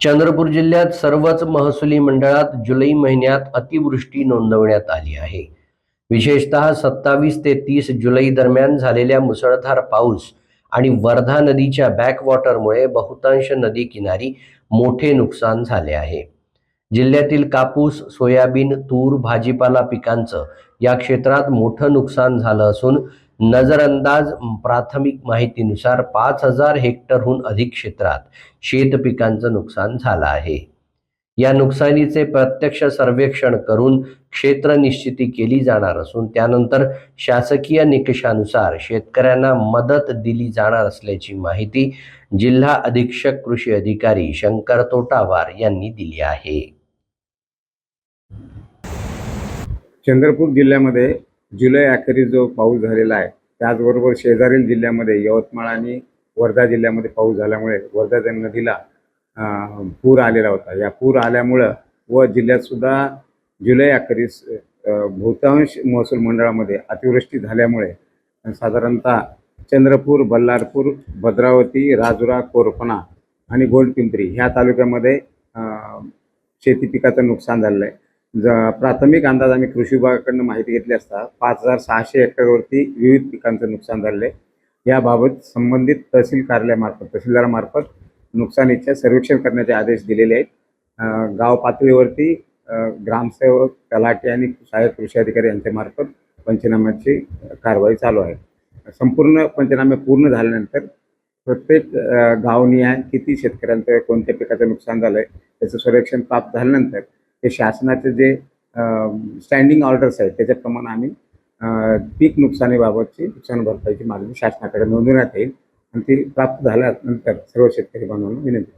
चंद्रपूर जिल्ह्यात सर्वच महसुली मंडळात जुलै महिन्यात अतिवृष्टी नोंदवण्यात आली आहे. विशेषतः 27 ते 30 जुलै दरम्यान झालेल्या मुसळधार पाऊस आणि वर्धा नदीच्या बॅकवॉटरमुळे बहुतांश नदी किनारी मोठे नुकसान झाले आहे. जिल्ह्यातील कापूस, सोयाबीन, तूर, भाजीपाला पिकांचं या क्षेत्रात मोठं नुकसान झालं असून नजरअंदाज प्राथमिक माहितीनुसार 5,000 हेक्टरहून अधिक क्षेत्रात शेत पिकांचं नुकसान झालं आहे. या नुकसानीचे प्रत्यक्ष सर्वेक्षण करून क्षेत्र निश्चिती केली जाणार असून त्यानंतर शासकीय निकषानुसार शेतकऱ्यांना मदत दिली जाणार असल्याची माहिती जिल्हा अधीक्षक कृषी अधिकारी शंकर तोटावार यांनी दिली आहे. चंद्रपूर जिल्ह्यामध्ये जुलै अखेरीस जो पाऊस झालेला आहे, त्याचबरोबर शेजारील जिल्ह्यामध्ये यवतमाळ आणि वर्धा जिल्ह्यामध्ये पाऊस झाल्यामुळे वर्धा नदीला पूर आलेला होता. या पूर आल्यामुळं व जिल्ह्यातसुद्धा जुलै अखेरीस बहुतांश महसूल मंडळामध्ये अतिवृष्टी झाल्यामुळे साधारणतः चंद्रपूर, बल्लारपूर, भद्रावती, राजुरा, कोरपणा आणि गोंडपिंपरी ह्या तालुक्यामध्ये शेती पिकाचं नुकसान झालेलं आहे. प्राथमिक अंदाज आम्ही कृषी विभागाकडून माहिती घेतली असता 5,600 हेक्टरवरती विविध पिकांचं नुकसान झालेलं आहे. याबाबत संबंधित तहसील कार्यालयामार्फत तहसीलदारामार्फत नुकसानीचे सर्वेक्षण करण्याचे आदेश दिलेले आहेत. गाव पातळीवरती ग्रामसेवक, तलाठी आणि सहाय्यक कृषी अधिकारी यांच्यामार्फत पंचनाम्याची कारवाई चालू आहे. संपूर्ण पंचनामे पूर्ण झाल्यानंतर प्रत्येक गावनिहाय किती शेतकऱ्यांचं कोणत्या पिकाचं नुकसान झालं आहे त्याचं सर्वेक्षण प्राप्त झाल्यानंतर ते शासनाचे जे स्टँडिंग ऑर्डर्स आहेत त्याच्याप्रमाणे आम्ही पीक नुकसानीबाबतची नुकसान भरपाईची मागणी शासनाकडे नोंदवण्यात येईल आणि ती प्राप्त झाल्यानंतर सर्व शेतकरी बांधवांना विनंती